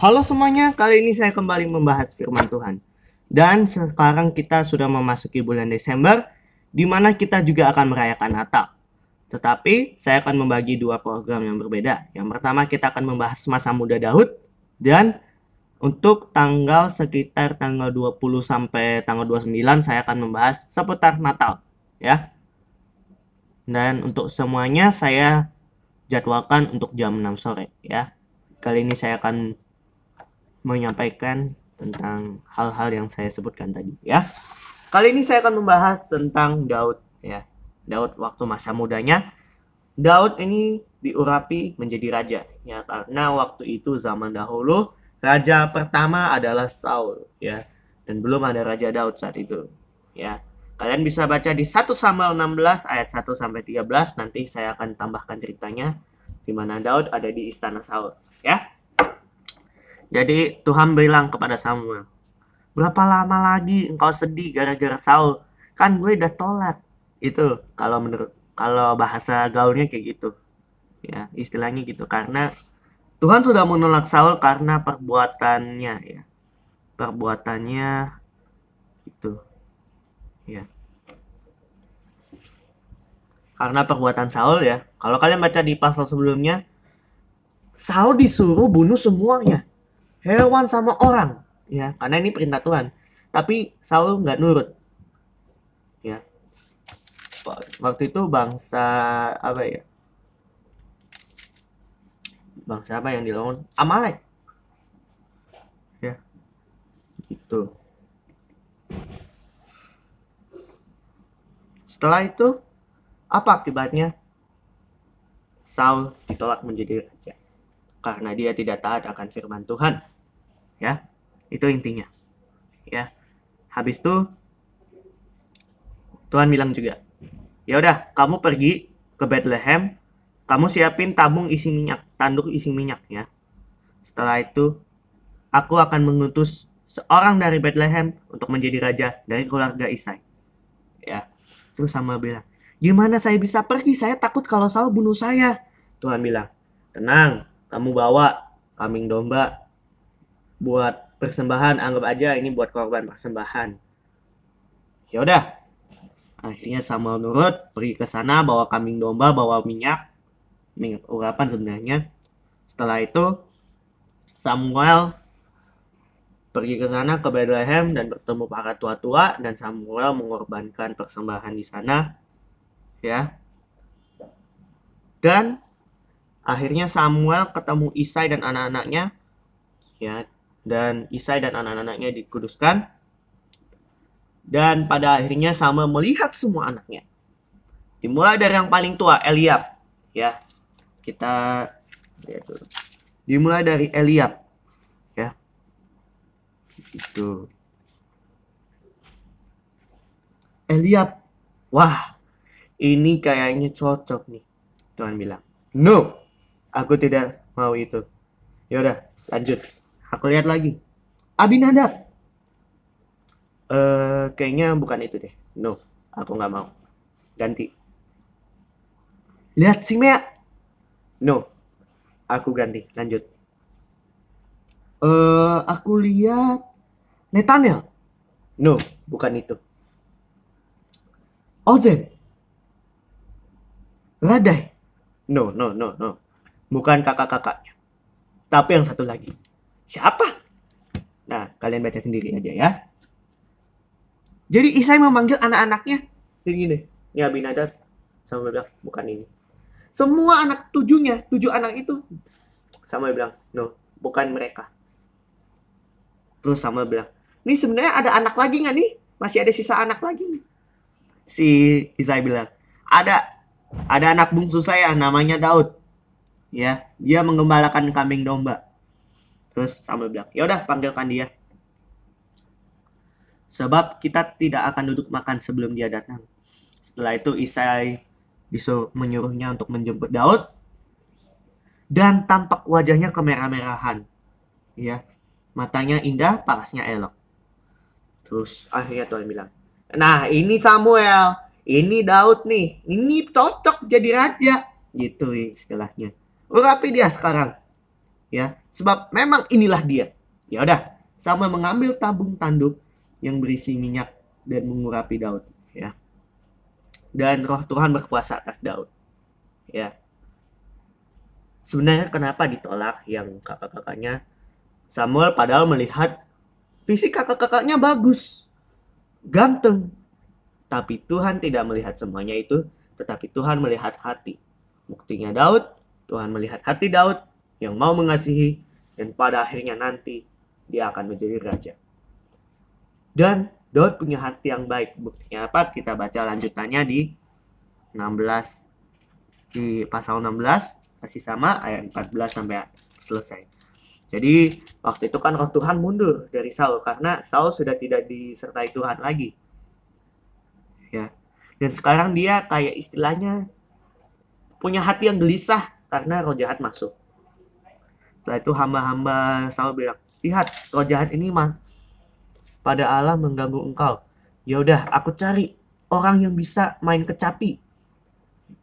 Halo semuanya, kali ini saya kembali membahas firman Tuhan. Dan sekarang kita sudah memasuki bulan Desember, di mana kita juga akan merayakan Natal. Tetapi saya akan membagi dua program yang berbeda. Yang pertama kita akan membahas masa muda Daud, dan untuk sekitar tanggal 20 sampai tanggal 29 saya akan membahas seputar Natal, ya. Dan untuk semuanya saya jadwalkan untuk jam 6 sore, ya. Kali ini saya akan menyampaikan tentang hal-hal yang saya sebutkan tadi, ya. Kali ini saya akan membahas tentang Daud, ya. Daud waktu masa mudanya. Daud ini diurapi menjadi raja, ya, karena waktu itu zaman dahulu raja pertama adalah Saul, ya. Dan belum ada raja Daud saat itu, ya. Kalian bisa baca di 1 Samuel 16 ayat 1 sampai 13, nanti saya akan tambahkan ceritanya di mana Daud ada di istana Saul, ya. Jadi Tuhan bilang kepada Samuel, berapa lama lagi engkau sedih gara-gara Saul? Kan gue udah tolak. Itu kalau bahasa gaulnya kayak gitu. Ya, istilahnya gitu, karena Tuhan sudah menolak Saul karena perbuatannya, ya. Perbuatannya itu. Ya. Karena perbuatan Saul, ya. Kalau kalian baca di pasal sebelumnya, Saul disuruh bunuh semuanya, hewan sama orang, ya, karena ini perintah Tuhan. Tapi Saul nggak nurut, ya. Waktu itu bangsa apa ya? Bangsa apa yang dilawan? Amalek, ya, gitu. Setelah itu apa akibatnya? Saul ditolak menjadi raja karena dia tidak taat akan firman Tuhan, ya. Itu intinya, ya. Habis itu Tuhan bilang juga, ya udah, kamu pergi ke Bethlehem, kamu siapin tabung isi minyak, tanduk isi minyak, ya. Setelah itu aku akan mengutus seorang dari Bethlehem untuk menjadi raja dari keluarga Isai, ya. Terus Samuel bilang, gimana saya bisa pergi, saya takut kalau Saul bunuh saya. Tuhan bilang, tenang, kamu bawa kambing domba buat persembahan, anggap aja ini buat korban persembahan. Ya udah, akhirnya Samuel nurut, pergi ke sana, bawa kambing domba, bawa minyak urapan sebenarnya. Setelah itu Samuel pergi ke sana, ke Bethlehem, dan bertemu para tua-tua, dan Samuel mengorbankan persembahan di sana, ya. Dan akhirnya Samuel ketemu Isai dan anak-anaknya, ya, dan Isai dan anak-anaknya dikuduskan. Dan pada akhirnya Samuel melihat semua anaknya. Dimulai dari yang paling tua, Eliab, ya. Kita lihat dulu. Dimulai dari Eliab, ya. Itu. Eliab, wah, ini kayaknya cocok nih. Tuhan bilang, no, aku tidak mau itu. Ya udah, lanjut. Aku lihat lagi. Abinadab. Kayaknya bukan itu deh. No, aku nggak mau. Ganti. Lihat Simea. No, aku ganti. Lanjut. Aku lihat Nathaniel. No, bukan itu. Ozem. Radai. No. Bukan kakak-kakaknya. Tapi yang satu lagi. Siapa? Nah, kalian baca sendiri aja, ya. Jadi Isai memanggil anak-anaknya. Jadi gini. Ini Abinadab. Samuel bilang, bukan ini. Semua anak 7 anak itu. Samuel bilang, no, bukan mereka. Terus Samuel bilang, ini sebenarnya ada anak lagi nggak nih? Masih ada sisa anak lagi nih. Si Isai bilang, ada anak bungsu saya namanya Daud, ya, dia menggembalakan kambing domba. Terus Samuel bilang, ya udah, panggilkan dia, sebab kita tidak akan duduk makan sebelum dia datang. Setelah itu Isai menyuruhnya untuk menjemput Daud, dan tampak wajahnya kemerah-merahan, ya, matanya indah, parasnya elok. Terus akhirnya Tuhan bilang, nah ini Samuel, ini Daud nih, ini cocok jadi raja, gitu istilahnya. Urapi dia sekarang, ya. Sebab memang inilah dia. Ya udah, Samuel mengambil tabung tanduk yang berisi minyak dan mengurapi Daud, ya. Dan Roh Tuhan berkuasa atas Daud, ya. Sebenarnya kenapa ditolak yang kakak-kakaknya? Samuel padahal melihat fisik kakak-kakaknya bagus, ganteng. Tapi Tuhan tidak melihat semuanya itu, tetapi Tuhan melihat hati. Buktinya Daud, Tuhan melihat hati Daud yang mau mengasihi, dan pada akhirnya nanti dia akan menjadi raja. Dan Daud punya hati yang baik. Buktinya apa? Kita baca lanjutannya di 16, di pasal 16, masih sama ayat 14 sampai selesai. Jadi waktu itu kan Roh Tuhan mundur dari Saul karena Saul sudah tidak disertai Tuhan lagi. Ya. Dan sekarang dia kayak istilahnya punya hati yang gelisah karena roh jahat masuk. Setelah itu hamba-hamba Saul bilang, "Lihat, roh jahat ini mah pada Allah mengganggu engkau. Ya udah, aku cari orang yang bisa main kecapi."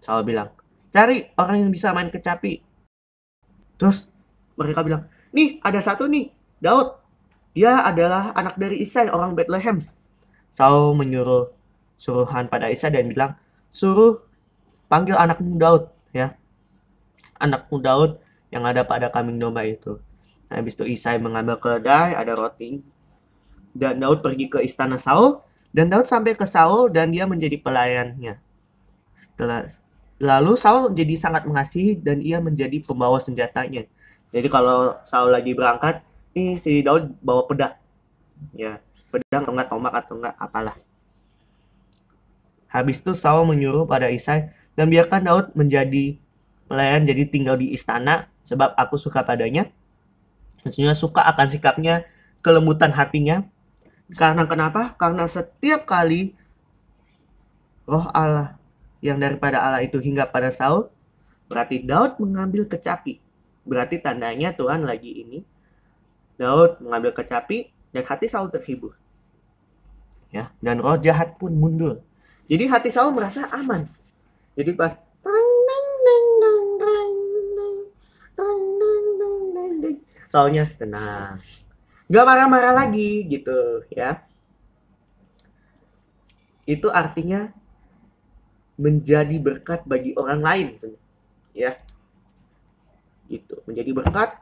Saul bilang, "Cari orang yang bisa main kecapi." Terus mereka bilang, "Nih, ada satu nih, Daud. Dia adalah anak dari Isai, orang Bethlehem." Saul menyuruh suruhan pada Isai dan bilang, "Suruh panggil anakmu Daud, ya. Anakmu Daud yang ada pada kambing domba itu." Nah, habis itu Isai mengambil keledai, ada roti. Dan Daud pergi ke istana Saul. Dan Daud sampai ke Saul dan dia menjadi pelayannya. Lalu Saul jadi sangat mengasihi dan ia menjadi pembawa senjatanya. Jadi kalau Saul lagi berangkat, nih si Daud bawa pedang. Ya, pedang atau enggak tombak atau enggak apalah. Habis itu Saul menyuruh pada Isai, "Dan biarkan Daud menjadi pelayan, jadi tinggal di istana, sebab aku suka padanya." Maksudnya suka akan sikapnya, kelembutan hatinya. Karena kenapa? Karena setiap kali roh Allah yang daripada Allah itu hingga pada Saul, berarti Daud mengambil kecapi. Berarti tandanya Tuhan lagi ini. Daud mengambil kecapi dan hati Saul terhibur. Ya, dan roh jahat pun mundur. Jadi hati Saul merasa aman. Jadi pas Saulnya tenang, gak marah-marah lagi gitu, ya. Itu artinya menjadi berkat bagi orang lain, ya. Gitu, menjadi berkat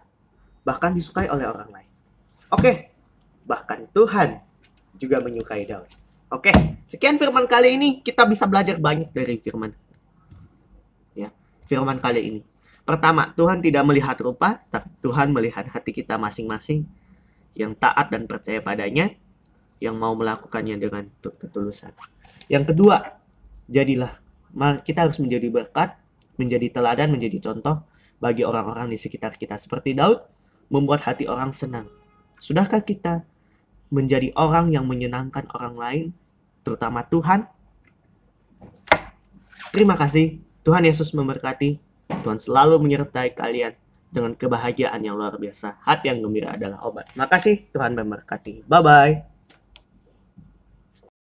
bahkan disukai oleh orang lain. Oke, bahkan Tuhan juga menyukai Daud. Oke, sekian firman kali ini. Kita bisa belajar banyak dari firman. Ya, firman kali ini. Pertama, Tuhan tidak melihat rupa, tapi Tuhan melihat hati kita masing-masing yang taat dan percaya padanya, yang mau melakukannya dengan ketulusan. Yang kedua, jadilah, kita harus menjadi berkat, menjadi teladan, menjadi contoh bagi orang-orang di sekitar kita. Seperti Daud, membuat hati orang senang. Sudahkah kita menjadi orang yang menyenangkan orang lain, terutama Tuhan? Terima kasih. Tuhan Yesus memberkati. Tuhan selalu menyertai kalian dengan kebahagiaan yang luar biasa. Hati yang gembira adalah obat. Makasih, Tuhan memberkati. Bye-bye.